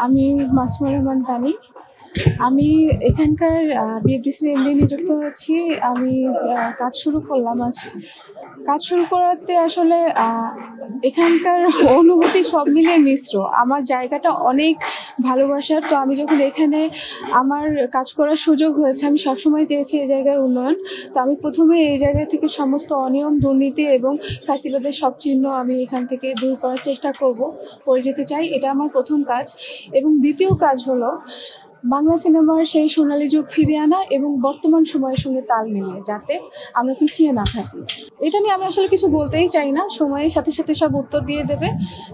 আমি মাসুমা রহমান তানি। আমি এখানকার বিএফডিসির এমডি নিযুক্ত হয়েছি। আমি কাজ শুরু করলাম আজ। কাজ শুরু করাতে আসলে এখানকার অনুভূতি সব মিলিয়ে মিশ্র। আমার জায়গাটা অনেক ভালোবাসার। তো আমি যখন এখানে আমার কাজ করার সুযোগ হয়েছে, আমি সবসময় চেয়েছি এই জায়গার উন্নয়ন। তো আমি প্রথমে এই জায়গা থেকে সমস্ত অনিয়ম, দুর্নীতি এবং ফ্যাসিলিটির সব চিহ্ন আমি এখান থেকে দূর করার চেষ্টা করে যেতে চাই। এটা আমার প্রথম কাজ। এবং দ্বিতীয় কাজ হলো বাংলা সিনেমার সেই সোনালী যুগ ফিরিয়ে আনা এবং বর্তমান সময়ের সঙ্গে তাল মিলিয়ে, যাতে আমরা পিছিয়ে না থাকি। এটা নিয়ে আমি আসলে কিছু বলতেই চাই না, সময়ের সাথে সাথে সব উত্তর দিয়ে দেবে।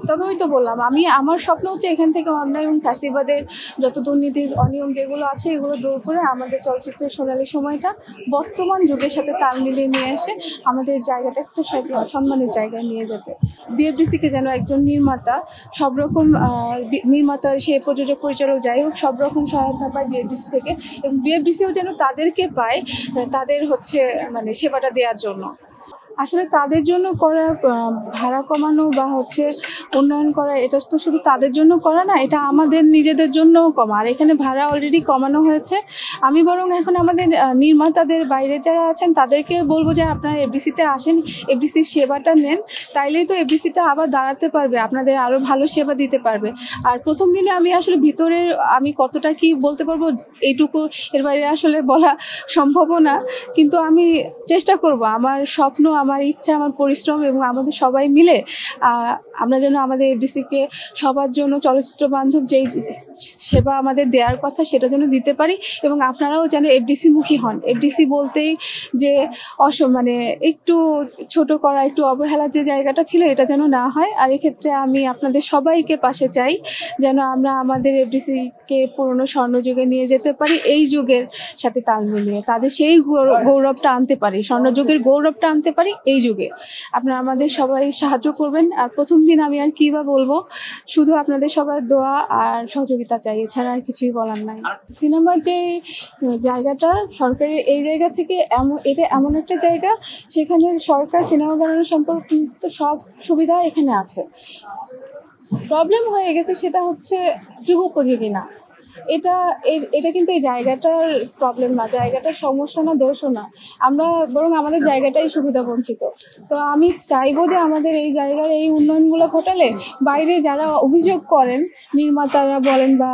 তবে ওই তো বললাম, আমার স্বপ্ন হচ্ছে এখান থেকে অন্যায় এবং ফ্যাসিবাদের যত দুর্নীতির অনিয়ম যেগুলো আছে এগুলো দূর করে আমাদের চলচ্চিত্রের সোনালী সময়টা বর্তমান যুগের সাথে তাল মিলিয়ে নিয়ে এসে আমাদের জায়গাটা একটা সম্মানের জায়গায় নিয়ে যেতে। বিএফডিসিকে যেন একজন নির্মাতা সব রকম নির্মাতা, সে প্রযোজক, পরিচালক, যাই হোক, সব রকম সহায়তা পায় বিএফডিসি থেকে, এবং বিএফডিসিও যেন তাদেরকে পায় তাদের মানে সেবাটা দেওয়ার জন্য। আসলে তাদের জন্য করা, ভাড়া কমানো বা উন্নয়ন করা, এটা তো শুধু তাদের জন্য করা না, এটা আমাদের নিজেদের জন্যও কমা। আর এখানে ভাড়া অলরেডি কমানো হয়েছে। আমি বরং এখন আমাদের নির্মাতাদের, বাইরে যারা আছেন তাদেরকে বলবো যে আপনারা এফডিসিতে আসেন, এফডিসির সেবাটা নেন। তাইলেই তো এফডিসিটা আবার দাঁড়াতে পারবে, আপনাদের আরও ভালো সেবা দিতে পারবে। আর প্রথম দিনে আমি আসলে ভিতরের আমি কতটা কি বলতে পারবো এইটুকু, এর বাইরে আসলে বলা সম্ভবও না। কিন্তু আমি চেষ্টা করব, আমার স্বপ্ন, আমার ইচ্ছা, আমার পরিশ্রম এবং আমাদের সবাই মিলে আমরা যেন আমাদের এফডিসিকে সবার জন্য চলচ্চিত্র বান্ধব যেই সেবা আমাদের দেওয়ার কথা সেটা যেন দিতে পারি, এবং আপনারাও যেন এফডিসি মুখী হন। এফডিসি বলতেই যে মানে একটু ছোট করা, একটু অবহেলার যে জায়গাটা ছিল, এটা যেন না হয়। আর এক্ষেত্রে আমি আপনাদের সবাইকে পাশে চাই, যেন আমরা আমাদের এফডিসিকে পুরনো স্বর্ণযুগে নিয়ে যেতে পারি, এই যুগের সাথে তাল মিলিয়ে তাদের সেই গৌরবটা আনতে পারি, স্বর্ণযুগের গৌরবটা আনতে পারি এই যুগে। আপনারা আমাদের সবাই সাহায্য করবেন। আর প্রথম দিন আমি আর কি বা বলবো, শুধু আপনাদের সবার দোয়া আর সহযোগিতা চাই, এছাড়া আর কিছুই বলার নাই। সিনেমার যে জায়গাটা সরকারের, এই জায়গা থেকে এটা এমন একটা জায়গা, সেখানে সরকার সিনেমা বানানো সম্পর্কিত সব সুবিধা এখানে আছে। প্রবলেম হয়ে গেছে সেটা হচ্ছে যুগোপযোগী না। এটা কিন্তু এই জায়গাটার প্রবলেম না, জায়গাটার সমস্যা না, দোষও না। আমরা বরং আমাদের জায়গাটাই সুবিধা বঞ্চিত। তো আমি চাইবো যে আমাদের এই জায়গার এই উন্নয়নগুলো ঘটালে বাইরে যারা অভিযোগ করেন, নির্মাতারা বলেন বা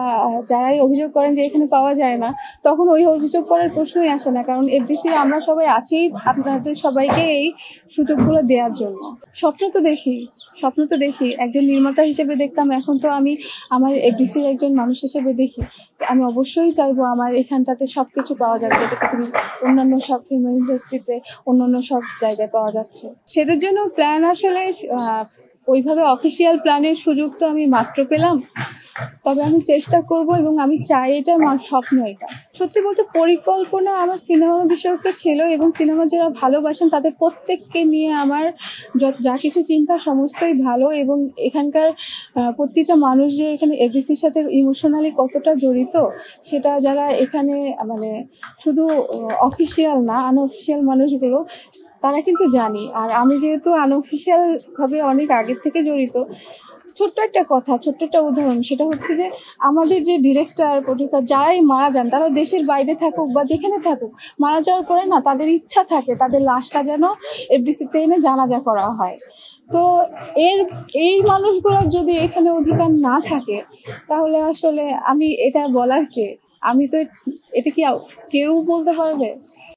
যারাই অভিযোগ করেন যে এখানে পাওয়া যায় না, তখন ওই অভিযোগ করার প্রশ্নই আসে না। কারণ এফডিসি আমরা সবাই আছি আপনাদের সবাইকে এই সুযোগগুলো দেওয়ার জন্য। স্বপ্ন তো দেখি একজন নির্মাতা হিসেবে দেখতাম, এখন তো আমি আমার এফডিসির একজন মানুষ হিসেবে দেখি। আমি অবশ্যই চাইবো আমার এখানটাতে সবকিছু পাওয়া যাবে, যেটা পৃথিবীর অন্যান্য সব ফিল্ম ইন্ডাস্ট্রিতে, অন্যান্য সব জায়গায় পাওয়া যাচ্ছে। সেটার জন্য প্ল্যান আসলে ওইভাবে অফিসিয়াল প্ল্যানের সুযোগ তো আমি মাত্র পেলাম। তবে আমি চেষ্টা করব এবং আমি চাই, এটা আমার স্বপ্ন। এটা সত্যি বলতে পরিকল্পনা আমার সিনেমা বিষয়কে ছিল, এবং সিনেমা যারা ভালোবাসেন তাদের প্রত্যেককে নিয়ে আমার যা কিছু চিন্তা সমস্তই ভালো। এবং এখানকার প্রতিটা মানুষ যে এখানে এফডিসির সাথে ইমোশনালি কতটা জড়িত, সেটা যারা এখানে মানে শুধু অফিসিয়াল না, আনঅফিসিয়াল মানুষগুলো, তারা কিন্তু জানি। আর আমি যেহেতু আনঅফিসিয়াল ভাবে অনেক আগের থেকে জড়িত, ছোট্ট একটা উদাহরণ, সেটা হচ্ছে যে আমাদের যে ডিরেক্টর, প্রডিউসার যারাই মারা যান, তারা দেশের বাইরে থাকুক বা যেখানে থাকুক, মারা যাওয়ার পরে না তাদের ইচ্ছা থাকে তাদের লাশটা যেন এফডিসিতে এনে জানাজা করা হয়। তো এই মানুষগুলোর যদি এখানে অধিকার না থাকে, তাহলে আসলে আমি এটা বলার কে? আমি তো, এটা কি কেউ বলতে পারবে?